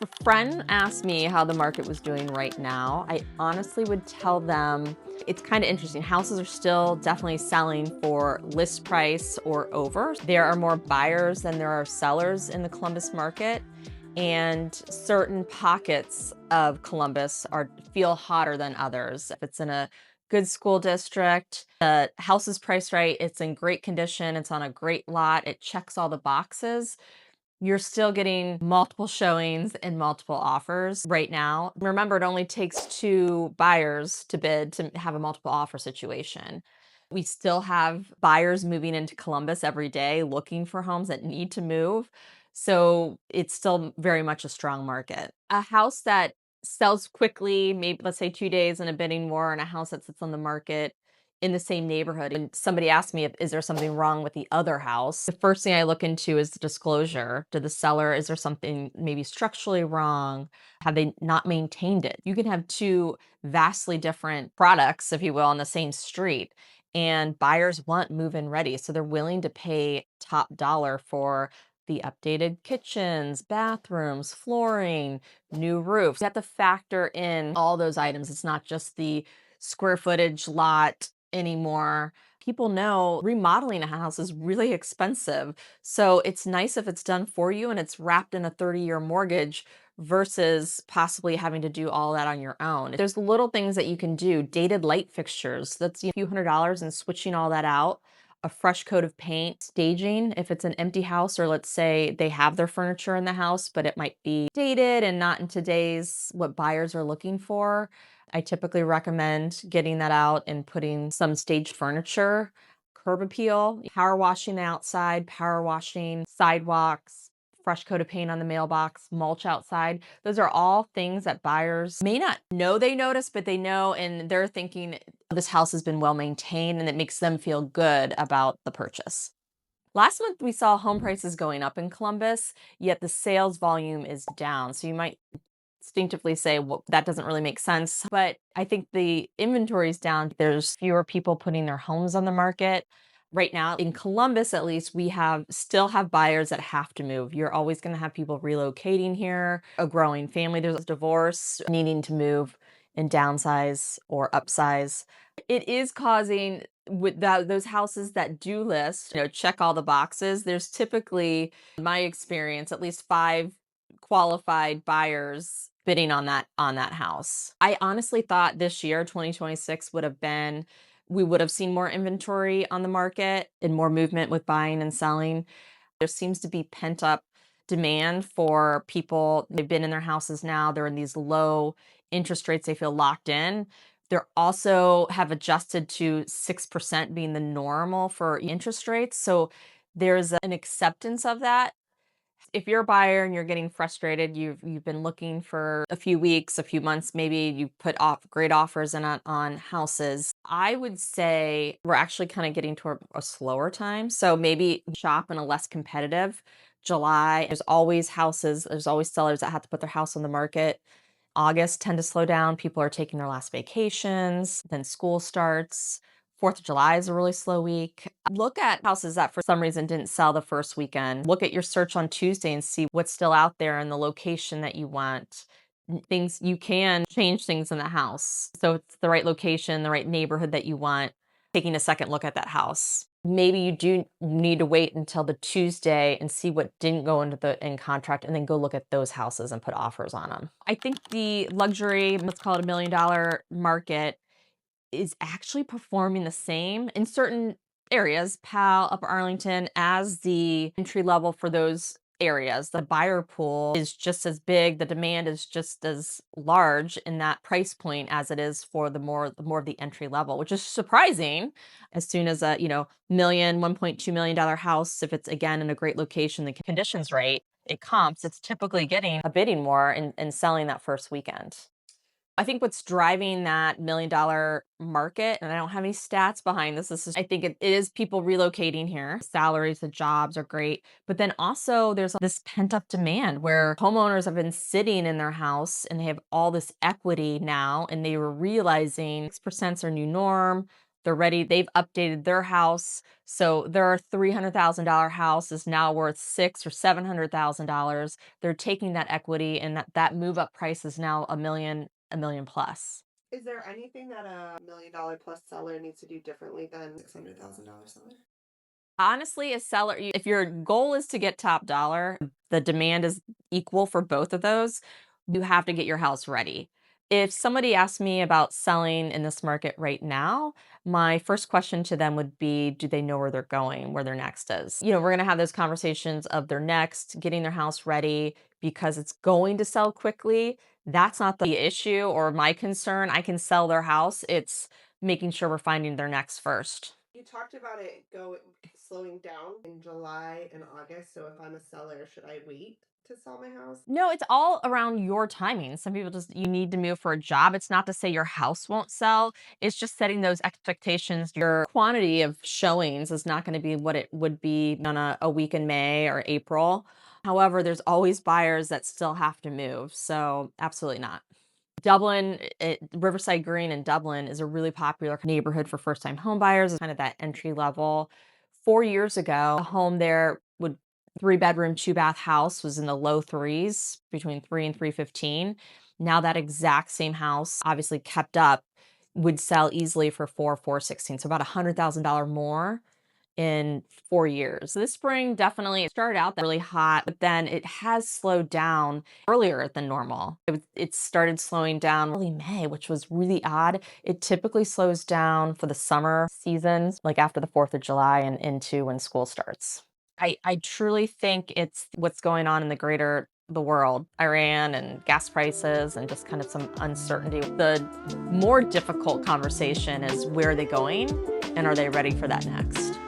If a friend asked me how the market was doing right now, I honestly would tell them it's kind of interesting. Houses are still definitely selling for list price or over. There are more buyers than there are sellers in the Columbus market, and certain pockets of Columbus feel hotter than others. If it's in a good school district, the house is priced right, it's in great condition, it's on a great lot, it checks all the boxes, you're still getting multiple showings and multiple offers right now. Remember, it only takes two buyers to bid to have a multiple offer situation. We still have buyers moving into Columbus every day looking for homes that need to move. So it's still very much a strong market. A house that sells quickly, maybe let's say 2 days in a bidding war, and a house that sits on the market in the same neighborhood. And somebody asked me, is there something wrong with the other house? The first thing I look into is the disclosure. Did the seller, is there something maybe structurally wrong? Have they not maintained it? You can have two vastly different products, if you will, on the same street. And buyers want move-in ready. So they're willing to pay top dollar for the updated kitchens, bathrooms, flooring, new roofs. You have to factor in all those items. It's not just the square footage lot anymore. People know remodeling a house is really expensive. So it's nice if it's done for you and it's wrapped in a 30-year mortgage versus possibly having to do all that on your own. There's little things that you can do, dated light fixtures. That's a few $100s and switching all that out. A fresh coat of paint, staging if it's an empty house, or let's say they have their furniture in the house, but it might be dated and not in today's what buyers are looking for. I typically recommend getting that out and putting some staged furniture, curb appeal, power washing the outside, power washing sidewalks, fresh coat of paint on the mailbox, mulch outside. Those are all things that buyers may not know they notice, but they know and they're thinking this house has been well maintained and it makes them feel good about the purchase. Last month, we saw home prices going up in Columbus, yet the sales volume is down. So you might instinctively say, well, that doesn't really make sense. But I think the inventory is down. There's fewer people putting their homes on the market. Right now, in Columbus, at least, we still have buyers that have to move. You're always going to have people relocating here, a growing family. There's a divorce, needing to move and downsize or upsize. It is causing with those houses that do list, check all the boxes. There's typically, in my experience, at least five qualified buyers bidding on that house. I honestly thought this year, 2026, we would have seen more inventory on the market and more movement with buying and selling. There seems to be pent up demand for people. They've been in their houses now. They're in these low interest rates. They feel locked in. They're also have adjusted to 6% being the normal for interest rates. So there's an acceptance of that. If you're a buyer and you're getting frustrated, you've been looking for a few weeks, a few months, maybe you put off great offers in on houses. I would say we're actually kind of getting toward a slower time. So maybe shop in a less competitive July. There's always sellers that have to put their house on the market. August tend to slow down. People are taking their last vacations, then school starts. 4th of July is a really slow week. Look at houses that for some reason didn't sell the first weekend. Look at your search on Tuesday and see what's still out there and the location that you want. Things you can change things in the house. So it's the right location, the right neighborhood that you want. Taking a second look at that house. Maybe you do need to wait until the Tuesday and see what didn't go into the in contract and then go look at those houses and put offers on them. I think the luxury, let's call it $1 million market, is actually performing the same in certain areas, Powell, Upper Arlington, as the entry level for those areas. The buyer pool is just as big, the demand is just as large in that price point as it is for the more of the entry level, which is surprising. As soon as a, $1.2 million house, if it's again in a great location, the conditions right, it comps, it's typically getting a bidding war and selling that first weekend. I think what's driving that $1 million market, and I don't have any stats behind I think it is people relocating here. Salaries, the jobs are great. But then also there's this pent up demand where homeowners have been sitting in their house and they have all this equity now, and they were realizing 6% is their new norm. They're ready. They've updated their house. So their $300,000 house is now worth six or $700,000. They're taking that equity, and that move up price is now a million plus. Is there anything that a $1 million plus seller needs to do differently than $600,000 seller? Honestly, a seller, if your goal is to get top dollar, the demand is equal for both of those, you have to get your house ready. If somebody asked me about selling in this market right now, my first question to them would be, do they know where they're going, where their next is? We're going to have those conversations of their next, getting their house ready because it's going to sell quickly. That's not the issue or my concern. I can sell their house. It's making sure we're finding their next first. You talked about it slowing down in July and August. So if I'm a seller, should I wait to sell my house? No, it's all around your timing. Some people just you need to move for a job. It's not to say your house won't sell. It's just setting those expectations. Your quantity of showings is not going to be what it would be on a week in May or April. However, there's always buyers that still have to move. So absolutely not. Dublin, Riverside Green in Dublin is a really popular neighborhood for first-time home buyers. It's kind of that entry level. 4 years ago, a home there would three-bedroom, two-bath house was in the low threes, between three and 315. Now that exact same house, obviously kept up, would sell easily for 416. So about $100,000 more in 4 years. This spring definitely started out really hot, but then it has slowed down earlier than normal. It started slowing down early May, which was really odd. It typically slows down for the summer seasons, like after the 4th of July and into when school starts. I truly think it's what's going on in the world, Iran and gas prices and just kind of some uncertainty. The more difficult conversation is where are they going and are they ready for that next?